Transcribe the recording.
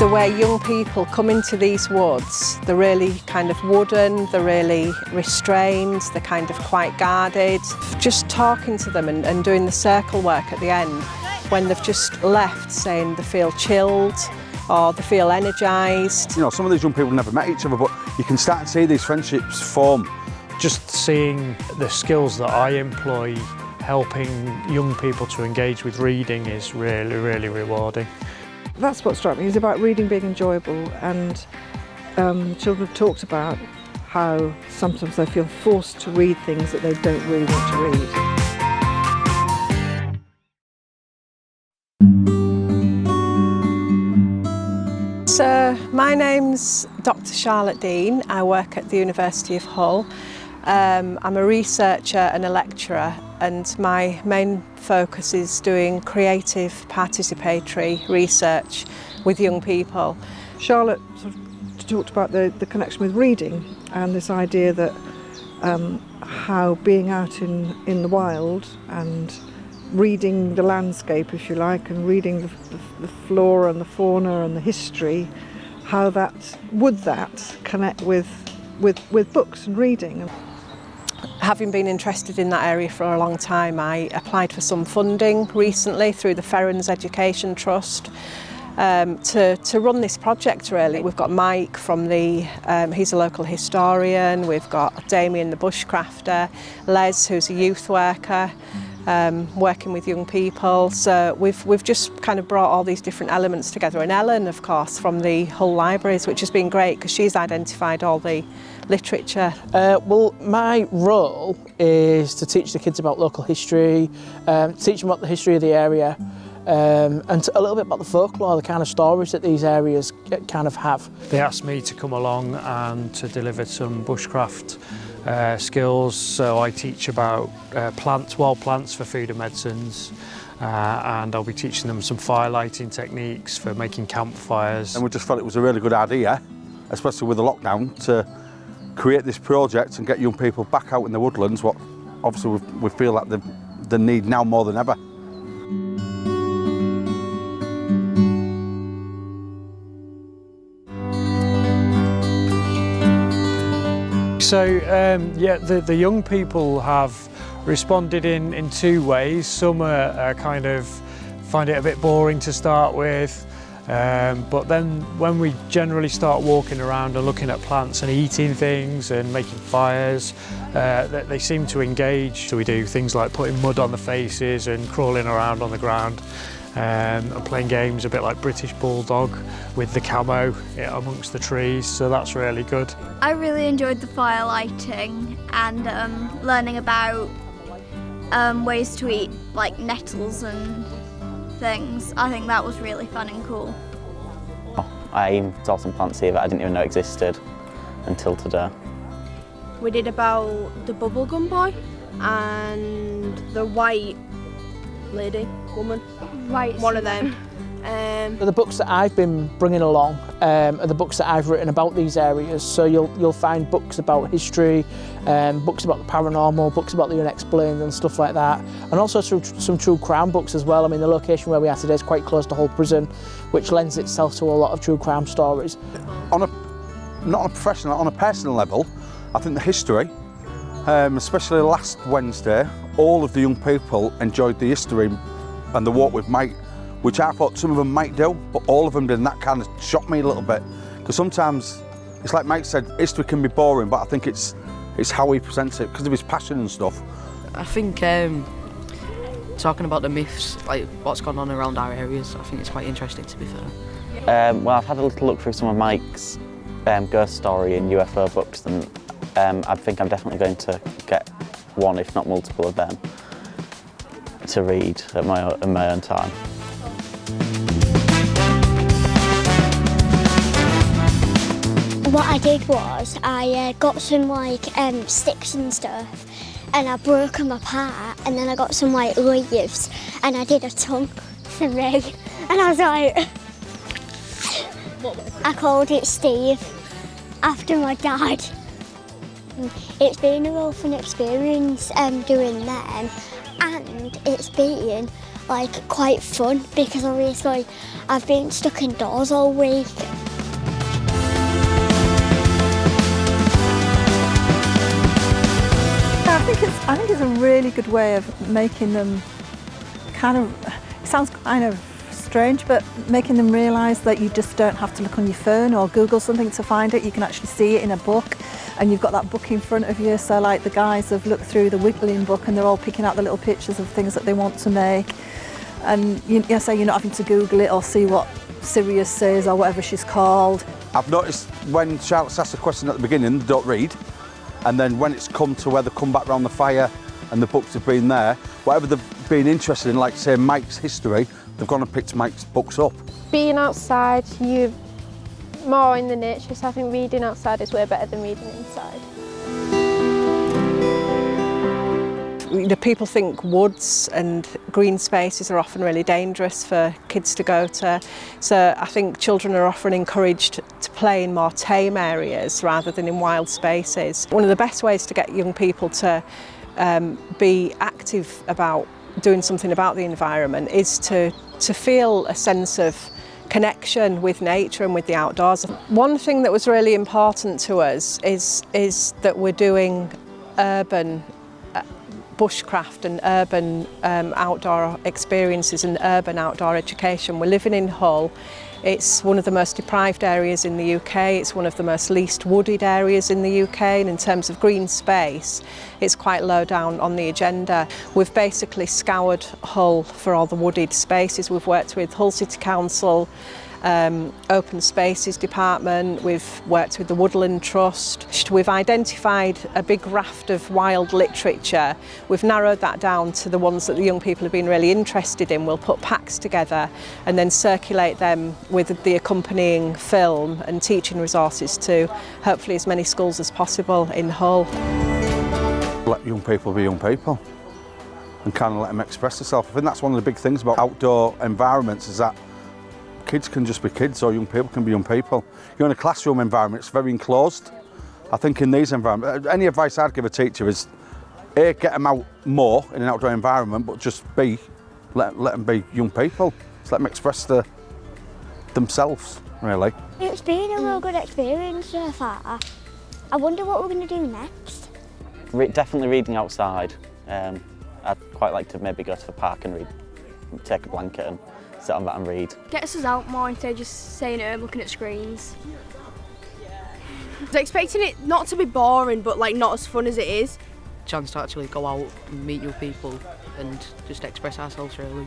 The way young people come into these woods, they're really kind of wooden, they're really restrained, they're kind of quite guarded. Just talking to them and doing the circle work at the end, when they've just left saying they feel chilled or they feel energised. You know, some of these young people never met each other, but you can start to see these friendships form. Just seeing the skills that I employ helping young people to engage with reading is really, really rewarding. That's what struck me, is about reading being enjoyable, and children have talked about how sometimes they feel forced to read things that they don't really want to read. So my name's Dr. Charlotte Dean. I work at the University of Hull. I'm a researcher and a lecturer, and my main focus is doing creative participatory research with young people. Charlotte sort of talked about the connection with reading and this idea that how being out in the wild and reading the landscape, if you like, and reading the flora and the fauna and the history, how that connect with books and reading. Having been interested in that area for a long time, I applied for some funding recently through the Ferrens Education Trust to run this project really. We've got Mike from he's a local historian, we've got Damien the bushcrafter, Les who's a youth worker, working with young people. So we've just kind of brought all these different elements together, and Ellen of course from the Hull Libraries, which has been great because she's identified all the literature. Well, my role is to teach the kids about local history, teach them about the history of the area, and a little bit about the folklore, the kind of stories that these areas kind of have. They asked me to come along and to deliver some bushcraft skills, so I teach about wild plants for food and medicines, and I'll be teaching them some fire lighting techniques for making campfires. And we just felt it was a really good idea, especially with the lockdown, to create this project and get young people back out in the woodlands, what obviously we feel like the need now more than ever. So yeah, the young people have responded in two ways. Some are kind of find it a bit boring to start with, but then when we generally start walking around and looking at plants and eating things and making fires, they seem to engage. So we do things like putting mud on the faces and crawling around on the ground, and playing games a bit like British Bulldog with the camo amongst the trees, so that's really good. I really enjoyed the fire lighting and learning about ways to eat like nettles and things. I think that was really fun and cool. I saw some plants here that I didn't even know existed until today. We did about the bubblegum boy and the white lady, woman, one of them. The books that I've been bringing along are the books that I've written about these areas. So you'll find books about history, books about the paranormal, books about the unexplained and stuff like that, and also some true crime books as well. I mean, the location where we are today is quite close to Hull Prison, which lends itself to a lot of true crime stories. Not on a professional, on a personal level, I think the history, especially last Wednesday, all of the young people enjoyed the history and the walk with Mike, which I thought some of them might do, but all of them did, and that kind of shocked me a little bit. Because sometimes, it's like Mike said, history can be boring, but I think it's how he presents it, because of his passion and stuff. I think talking about the myths, like what's gone on around our areas, I think it's quite interesting, to be fair. Well, I've had a little look through some of Mike's ghost story and UFO books, and I think I'm definitely going to get one, if not multiple of them, to read at my own time. What I did was I got some like sticks and stuff, and I broke them apart, and then I got some like leaves and I did a tongue for me, and I was like, I called it Steve after my dad. It's been a real fun experience doing them, and it's been like quite fun because obviously I've been stuck indoors all week. I think it's a really good way of making them it sounds kind of strange, but making them realise that you just don't have to look on your phone or Google something to find it. You can actually see it in a book, and you've got that book in front of you. So like the guys have looked through the Rewilding book and they're all picking out the little pictures of things that they want to make. And so you're not having to Google it or see what Sirius says or whatever she's called. I've noticed when Charlotte's asked a question at the beginning, they don't read. And then when it's come to where they come back around the fire and the books have been there, whatever they've been interested in, like say Mike's history, they've gone and picked Mike's books up. Being outside, you're more in the nature, so I think reading outside is way better than reading inside. People think woods and green spaces are often really dangerous for kids to go to. So I think children are often encouraged to play in more tame areas rather than in wild spaces. One of the best ways to get young people to be active about doing something about the environment is to feel a sense of connection with nature and with the outdoors. One thing that was really important to us is that we're doing urban bushcraft and urban outdoor experiences and urban outdoor education. We're living in Hull. It's one of the most deprived areas in the UK. It's one of the most least wooded areas in the UK, and in terms of green space, it's quite low down on the agenda. We've basically scoured Hull for all the wooded spaces. We've worked with Hull City Council, Open Spaces Department, we've worked with the Woodland Trust. We've identified a big raft of wild literature. We've narrowed that down to the ones that the young people have been really interested in. We'll put packs together and then circulate them with the accompanying film and teaching resources to hopefully as many schools as possible in Hull. Let young people be young people and kind of let them express themselves. I think that's one of the big things about outdoor environments, is that kids can just be kids or young people can be young people. You're in a classroom environment, it's very enclosed. I think in these environments, any advice I'd give a teacher is, A, get them out more in an outdoor environment, but just B, let them be young people. Just let them express themselves, really. It's been a real good experience so far. I wonder what we're going to do next. Definitely reading outside. I'd quite like to maybe go to the park and read, take a blanket and sit on that and read. Gets us out more instead of just staying at home looking at screens. I was expecting it not to be boring, but like not as fun as it is. Chance to actually go out and meet new people and just express ourselves really.